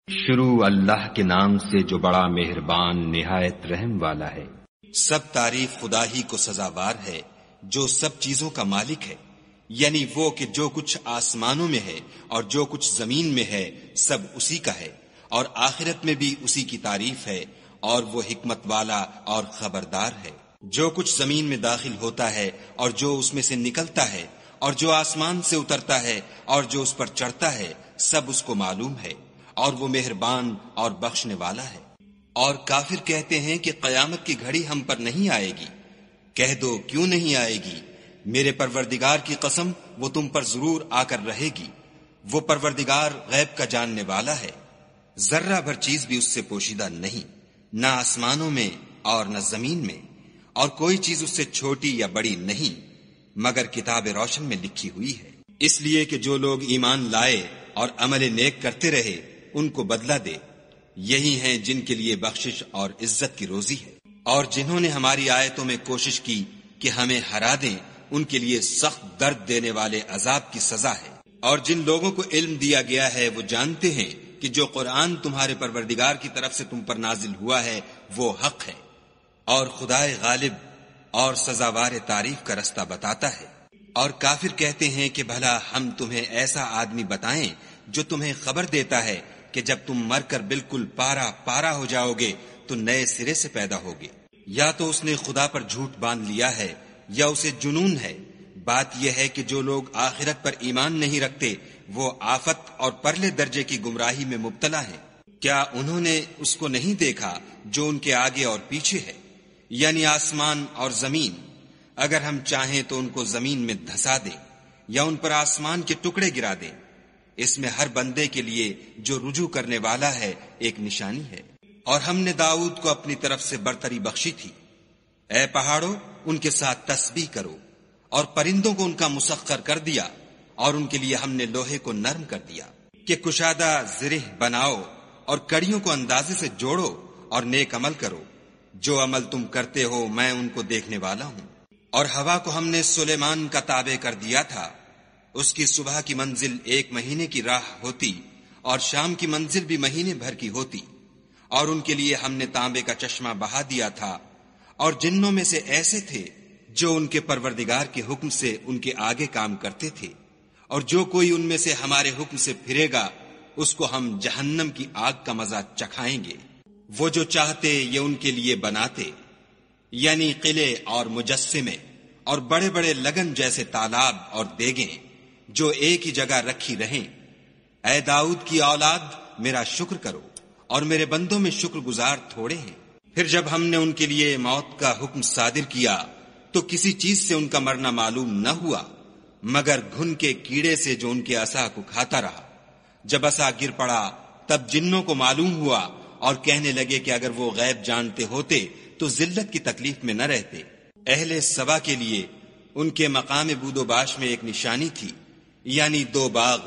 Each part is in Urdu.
شروع اللہ کے نام سے جو بڑا مہربان نہایت رحم والا ہے۔ سب تعریف خدا ہی کو سزاوار ہے جو سب چیزوں کا مالک ہے، یعنی وہ کہ جو کچھ آسمانوں میں ہے اور جو کچھ زمین میں ہے سب اسی کا ہے، اور آخرت میں بھی اسی کی تعریف ہے، اور وہ حکمت والا اور خبردار ہے۔ جو کچھ زمین میں داخل ہوتا ہے اور جو اس میں سے نکلتا ہے اور جو آسمان سے اترتا ہے اور جو اس پر چڑھتا ہے سب اس کو معلوم ہے، اور وہ مہربان اور بخشنے والا ہے۔ اور کافر کہتے ہیں کہ قیامت کی گھڑی ہم پر نہیں آئے گی۔ کہہ دو کیوں نہیں آئے گی؟ میرے پروردگار کی قسم وہ تم پر ضرور آ کر رہے گی۔ وہ پروردگار غیب کا جاننے والا ہے، ذرہ بھر چیز بھی اس سے پوشیدہ نہیں، نہ آسمانوں میں اور نہ زمین میں، اور کوئی چیز اس سے چھوٹی یا بڑی نہیں مگر کتاب روشن میں لکھی ہوئی ہے۔ اس لیے کہ جو لوگ ایمان لائے اور عمل نیک کرتے رہے ان کو بدلہ دے، یہی ہیں جن کے لیے بخشش اور عزت کی روزی ہے۔ اور جنہوں نے ہماری آیتوں میں کوشش کی کہ ہمیں ہرا دیں ان کے لیے سخت درد دینے والے عذاب کی سزا ہے۔ اور جن لوگوں کو علم دیا گیا ہے وہ جانتے ہیں کہ جو قرآن تمہارے پروردگار کی طرف سے تم پر نازل ہوا ہے وہ حق ہے، اور خدائے غالب اور سزاوار تعریف کا رستہ بتاتا ہے۔ اور کافر کہتے ہیں کہ بھلا ہم تمہیں ایسا آدمی بتائیں جو تمہیں خبر دیتا ہے کہ جب تم مر کر بالکل پارا پارا ہو جاؤ گے تو نئے سرے سے پیدا ہوگے۔ یا تو اس نے خدا پر جھوٹ باندھ لیا ہے یا اسے جنون ہے۔ بات یہ ہے کہ جو لوگ آخرت پر ایمان نہیں رکھتے وہ آفت اور پرلے درجے کی گمراہی میں مبتلا ہیں۔ کیا انہوں نے اس کو نہیں دیکھا جو ان کے آگے اور پیچھے ہے، یعنی آسمان اور زمین؟ اگر ہم چاہیں تو ان کو زمین میں دھسا دیں یا ان پر آسمان کے ٹکڑے گرا دیں۔ اس میں ہر بندے کے لیے جو رجوع کرنے والا ہے ایک نشانی ہے۔ اور ہم نے داؤد کو اپنی طرف سے برتری بخشی تھی۔ اے پہاڑوں ان کے ساتھ تسبیح کرو، اور پرندوں کو ان کا مسخر کر دیا، اور ان کے لیے ہم نے لوہے کو نرم کر دیا کہ کشادہ زرہ بناؤ، اور کڑیوں کو اندازے سے جوڑو اور نیک عمل کرو۔ جو عمل تم کرتے ہو میں ان کو دیکھنے والا ہوں۔ اور ہوا کو ہم نے سلیمان کا تابع کر دیا تھا، اس کی صبح کی منزل 1 مہینے کی راہ ہوتی اور شام کی منزل بھی مہینے بھر کی ہوتی۔ اور ان کے لیے ہم نے تانبے کا چشمہ بہا دیا تھا، اور جنوں میں سے ایسے تھے جو ان کے پروردگار کے حکم سے ان کے آگے کام کرتے تھے، اور جو کوئی ان میں سے ہمارے حکم سے پھرے گا اس کو ہم جہنم کی آگ کا مزہ چکھائیں گے۔ وہ جو چاہتے یہ ان کے لیے بناتے، یعنی قلعے اور مجسمے اور بڑے بڑے لگن جیسے تالاب اور دیگیں جو ایک ہی جگہ رکھی رہیں۔ اے داؤد کی اولاد میرا شکر کرو، اور میرے بندوں میں شکر گزار تھوڑے ہیں۔ پھر جب ہم نے ان کے لیے موت کا حکم صادر کیا تو کسی چیز سے ان کا مرنا معلوم نہ ہوا مگر گھن کے کیڑے سے جو ان کے عصا کو کھاتا رہا۔ جب عصا گر پڑا تب جنوں کو معلوم ہوا اور کہنے لگے کہ اگر وہ غیب جانتے ہوتے تو ذلت کی تکلیف میں نہ رہتے۔ اہل سبا کے لیے ان کے مقام بود و باش میں ایک نشانی تھی، یعنی 2 باغ،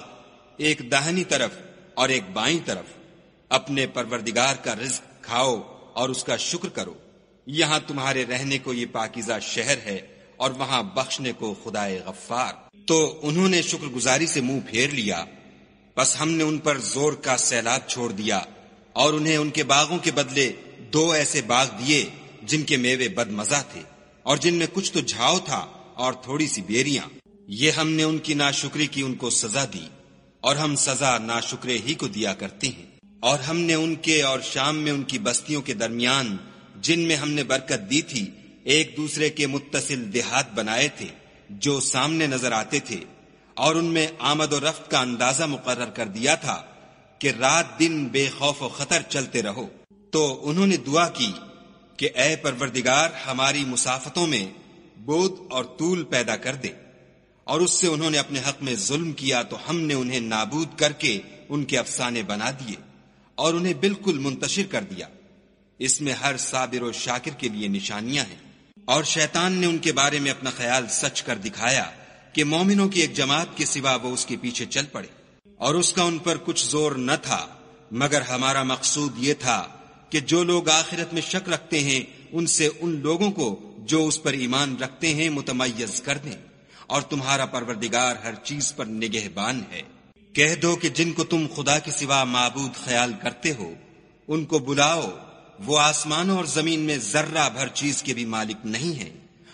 ایک داہنی طرف اور ایک بائیں طرف۔ اپنے پروردگار کا رزق کھاؤ اور اس کا شکر کرو۔ یہاں تمہارے رہنے کو یہ پاکیزہ شہر ہے، اور وہاں بخشنے کو خدائے غفار۔ تو انہوں نے شکر گزاری سے منہ پھیر لیا، بس ہم نے ان پر زور کا سیلاب چھوڑ دیا، اور انہیں ان کے باغوں کے بدلے 2 ایسے باغ دیے جن کے میوے بد مزہ تھے، اور جن میں کچھ تو جھاؤ تھا اور تھوڑی سی بیریاں۔ یہ ہم نے ان کی ناشکری کی ان کو سزا دی، اور ہم سزا ناشکرے ہی کو دیا کرتے ہیں۔ اور ہم نے ان کے اور شام میں ان کی بستیوں کے درمیان جن میں ہم نے برکت دی تھی ایک دوسرے کے متصل دیہات بنائے تھے جو سامنے نظر آتے تھے، اور ان میں آمد و رفت کا اندازہ مقرر کر دیا تھا کہ رات دن بے خوف و خطر چلتے رہو۔ تو انہوں نے دعا کی کہ اے پروردگار ہماری مسافتوں میں بود اور طول پیدا کر دے، اور اس سے انہوں نے اپنے حق میں ظلم کیا تو ہم نے انہیں نابود کر کے ان کے افسانے بنا دیے اور انہیں بالکل منتشر کر دیا۔ اس میں ہر صابر و شاکر کے لیے نشانیاں ہیں۔ اور شیطان نے ان کے بارے میں اپنا خیال سچ کر دکھایا کہ مومنوں کی ایک جماعت کے سوا وہ اس کے پیچھے چل پڑے، اور اس کا ان پر کچھ زور نہ تھا مگر ہمارا مقصود یہ تھا کہ جو لوگ آخرت میں شک رکھتے ہیں ان سے ان لوگوں کو جو اس پر ایمان رکھتے ہیں متمیز کر دیں، اور تمہارا پروردگار ہر چیز پر نگہبان ہے۔ کہہ دو کہ جن کو تم خدا کے سوا معبود خیال کرتے ہو ان کو بلاؤ، وہ آسمانوں اور زمین میں ذرہ بھر چیز کے بھی مالک نہیں ہیں،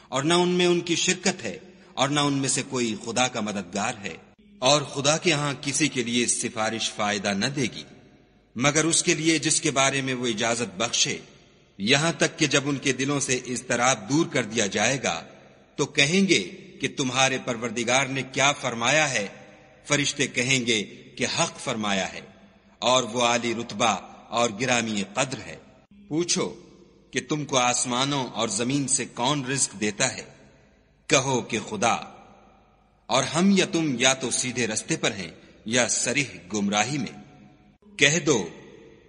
اور نہ ان میں ان کی شرکت ہے، اور نہ ان میں سے کوئی خدا کا مددگار ہے، اور خدا کے ہاں کسی کے لیے سفارش فائدہ نہ دے گی مگر اس کے لیے جس کے بارے میں وہ اجازت بخشے، یہاں تک کہ جب ان کے دلوں سے اضطراب دور کر دیا جائے گا تو کہیں گے کہ تمہارے پروردگار نے کیا فرمایا ہے؟ فرشتے کہیں گے کہ حق فرمایا ہے، اور وہ عالی رتبہ اور گرامی قدر ہے۔ پوچھو کہ تم کو آسمانوں اور زمین سے کون رزق دیتا ہے؟ کہو کہ خدا، اور ہم یا تم یا تو سیدھے رستے پر ہیں یا صریح گمراہی میں۔ کہہ دو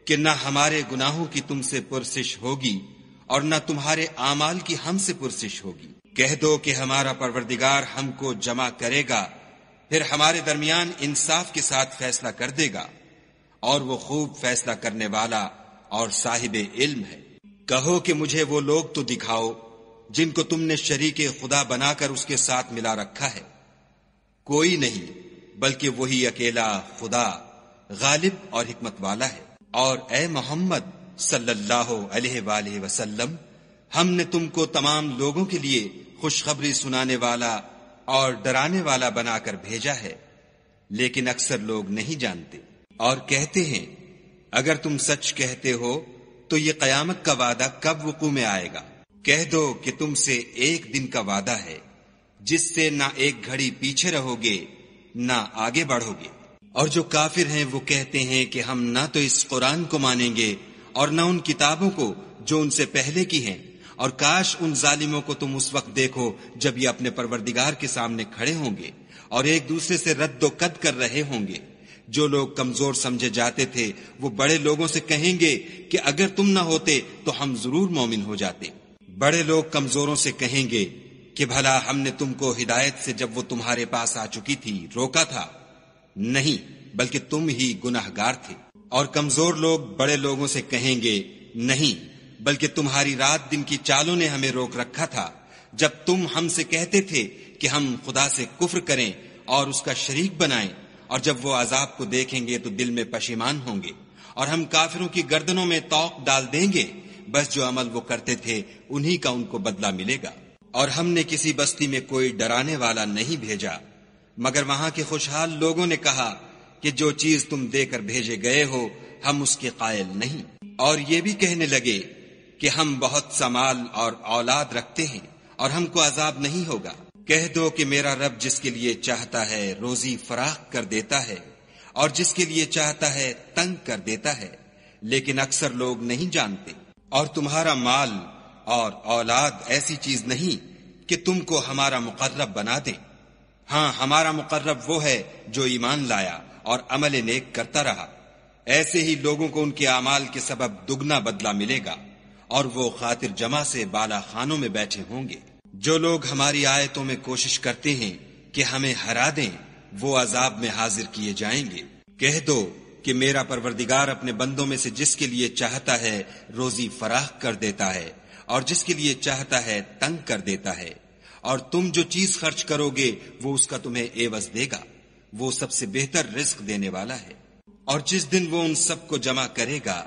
کہ نہ ہمارے گناہوں کی تم سے پرسش ہوگی اور نہ تمہارے اعمال کی ہم سے پرسش ہوگی۔ کہہ دو کہ ہمارا پروردگار ہم کو جمع کرے گا، پھر ہمارے درمیان انصاف کے ساتھ فیصلہ کر دے گا، اور وہ خوب فیصلہ کرنے والا اور صاحب علم ہے۔ کہو کہ مجھے وہ لوگ تو دکھاؤ جن کو تم نے شریک خدا بنا کر اس کے ساتھ ملا رکھا ہے۔ کوئی نہیں بلکہ وہی اکیلا خدا غالب اور حکمت والا ہے۔ اور اے محمد صلی اللہ علیہ وآلہ وسلم، ہم نے تم کو تمام لوگوں کے لیے خوشخبری سنانے والا اور ڈرانے والا بنا کر بھیجا ہے، لیکن اکثر لوگ نہیں جانتے۔ اور کہتے ہیں اگر تم سچ کہتے ہو تو یہ قیامت کا وعدہ کب وقوع میں آئے گا؟ کہہ دو کہ تم سے ایک دن کا وعدہ ہے جس سے نہ ایک گھڑی پیچھے رہو گے نہ آگے بڑھو گے۔ اور جو کافر ہیں وہ کہتے ہیں کہ ہم نہ تو اس قرآن کو مانیں گے اور نہ ان کتابوں کو جو ان سے پہلے کی ہیں، اور کاش ان ظالموں کو تم اس وقت دیکھو جب یہ اپنے پروردگار کے سامنے کھڑے ہوں گے اور ایک دوسرے سے رد و قد کر رہے ہوں گے۔ جو لوگ کمزور سمجھے جاتے تھے وہ بڑے لوگوں سے کہیں گے کہ اگر تم نہ ہوتے تو ہم ضرور مومن ہو جاتے۔ بڑے لوگ کمزوروں سے کہیں گے کہ بھلا ہم نے تم کو ہدایت سے جب وہ تمہارے پاس آ چکی تھی روکا تھا؟ نہیں، بلکہ تم ہی گناہگار تھے۔ اور کمزور لوگ بڑے لوگوں سے کہیں گے نہیں، بلکہ تمہاری رات دن کی چالوں نے ہمیں روک رکھا تھا جب تم ہم سے کہتے تھے کہ ہم خدا سے کفر کریں اور اس کا شریک بنائیں، اور جب وہ عذاب کو دیکھیں گے تو دل میں پشیمان ہوں گے، اور ہم کافروں کی گردنوں میں طوق ڈال دیں گے، بس جو عمل وہ کرتے تھے انہی کا ان کو بدلہ ملے گا۔ اور ہم نے کسی بستی میں کوئی ڈرانے والا نہیں بھیجا مگر وہاں کے خوشحال لوگوں نے کہا کہ جو چیز تم دے کر بھیجے گئے ہو ہم اس کے قائل نہیں، اور یہ بھی کہنے لگے کہ ہم بہت سا مال اور اولاد رکھتے ہیں اور ہم کو عذاب نہیں ہوگا۔ کہہ دو کہ میرا رب جس کے لیے چاہتا ہے روزی فراخ کر دیتا ہے اور جس کے لیے چاہتا ہے تنگ کر دیتا ہے، لیکن اکثر لوگ نہیں جانتے۔ اور تمہارا مال اور اولاد ایسی چیز نہیں کہ تم کو ہمارا مقرب بنا دے۔ ہاں، ہمارا مقرب وہ ہے جو ایمان لایا اور عمل نیک کرتا رہا، ایسے ہی لوگوں کو ان کے اعمال کے سبب دگنا بدلہ ملے گا، اور وہ خاطر جمع سے بالا خانوں میں بیٹھے ہوں گے۔ جو لوگ ہماری آیتوں میں کوشش کرتے ہیں کہ ہمیں ہرا دیں وہ عذاب میں حاضر کیے جائیں گے۔ کہہ دو کہ میرا پروردگار اپنے بندوں میں سے جس کے لیے چاہتا ہے روزی فراخ کر دیتا ہے اور جس کے لیے چاہتا ہے تنگ کر دیتا ہے، اور تم جو چیز خرچ کرو گے وہ اس کا تمہیں عوض دے گا، وہ سب سے بہتر رزق دینے والا ہے۔ اور جس دن وہ ان سب کو جمع کرے گا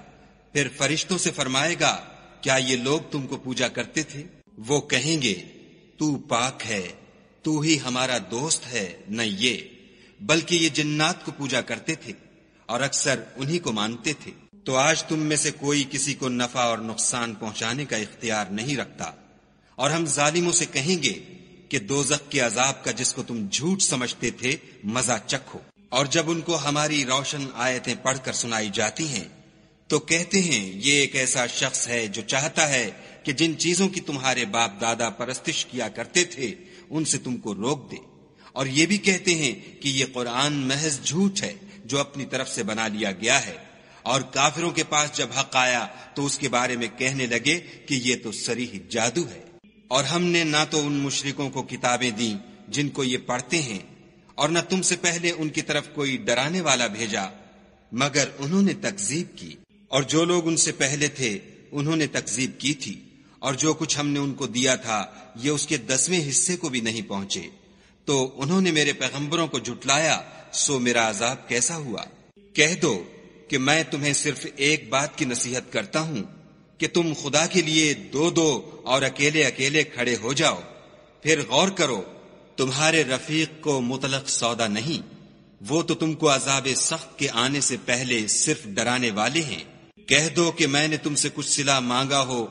پھر فرشتوں سے فرمائے گا کیا یہ لوگ تم کو پوجا کرتے تھے؟ وہ کہیں گے تو پاک ہے، تو ہی ہمارا دوست ہے، نہ یہ بلکہ یہ جنات کو پوجا کرتے تھے اور اکثر انہی کو مانتے تھے۔ تو آج تم میں سے کوئی کسی کو نفع اور نقصان پہنچانے کا اختیار نہیں رکھتا، اور ہم ظالموں سے کہیں گے کہ دوزخ کے عذاب کا جس کو تم جھوٹ سمجھتے تھے مزہ چکھو۔ اور جب ان کو ہماری روشن آیتیں پڑھ کر سنائی جاتی ہیں تو کہتے ہیں یہ ایک ایسا شخص ہے جو چاہتا ہے کہ جن چیزوں کی تمہارے باپ دادا پرستش کیا کرتے تھے ان سے تم کو روک دے، اور یہ بھی کہتے ہیں کہ یہ قرآن محض جھوٹ ہے جو اپنی طرف سے بنا لیا گیا ہے، اور کافروں کے پاس جب حق آیا تو اس کے بارے میں کہنے لگے کہ یہ تو صریح جادو ہے۔ اور ہم نے نہ تو ان مشرکوں کو کتابیں دیں جن کو یہ پڑھتے ہیں، اور نہ تم سے پہلے ان کی طرف کوئی ڈرانے والا بھیجا مگر انہوں نے تکذیب کی، اور جو لوگ ان سے پہلے تھے انہوں نے تکذیب کی تھی، اور جو کچھ ہم نے ان کو دیا تھا یہ اس کے 10ویں حصے کو بھی نہیں پہنچے، تو انہوں نے میرے پیغمبروں کو جھٹلایا سو میرا عذاب کیسا ہوا۔ کہہ دو کہ میں تمہیں صرف ایک بات کی نصیحت کرتا ہوں کہ تم خدا کے لیے دو دو اور اکیلے اکیلے کھڑے ہو جاؤ، پھر غور کرو، تمہارے رفیق کو مطلق سودا نہیں، وہ تو تم کو عذاب سخت کے آنے سے پہلے صرف ڈرانے والے ہیں۔ کہہ دو کہ میں نے تم سے کچھ صلہ مانگا ہو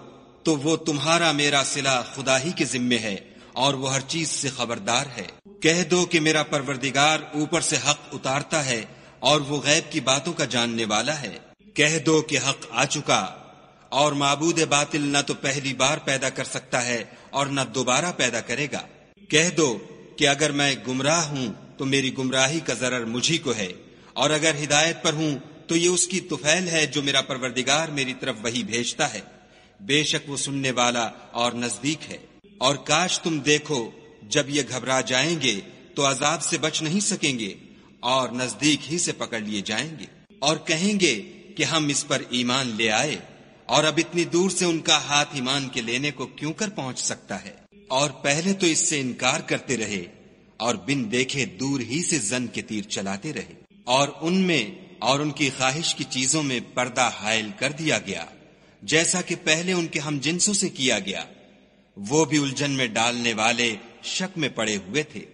تو وہ تمہارا میرا صلہ خدا ہی کے ذمے ہے اور وہ ہر چیز سے خبردار ہے۔ کہہ دو کہ میرا پروردگار اوپر سے حق اتارتا ہے اور وہ غیب کی باتوں کا جاننے والا ہے۔ کہہ دو کہ حق آ چکا اور معبود باطل نہ تو پہلی بار پیدا کر سکتا ہے اور نہ دوبارہ پیدا کرے گا۔ کہہ دو کہ اگر میں گمراہ ہوں تو میری گمراہی کا ضرر مجھی کو ہے، اور اگر ہدایت پر ہوں تو یہ اس کی طفیل ہے جو میرا پروردگار میری طرف وحی بھیجتا ہے، بے شک وہ سننے والا اور نزدیک ہے۔ اور کاش تم دیکھو جب یہ گھبرا جائیں گے تو عذاب سے بچ نہیں سکیں گے اور نزدیک ہی سے پکڑ لیے جائیں گے، اور کہیں گے کہ ہم اس پر ایمان لے آئے، اور اب اتنی دور سے ان کا ہاتھ ایمان کے لینے کو کیوں کر پہنچ سکتا ہے؟ اور پہلے تو اس سے انکار کرتے رہے اور بن دیکھے دور ہی سے زن کے تیر چلاتے رہے، اور ان میں اور ان کی خواہش کی چیزوں میں پردہ حائل کر دیا گیا، جیسا کہ پہلے ان کے ہم جنسوں سے کیا گیا، وہ بھی الجھن میں ڈالنے والے شک میں پڑے ہوئے تھے۔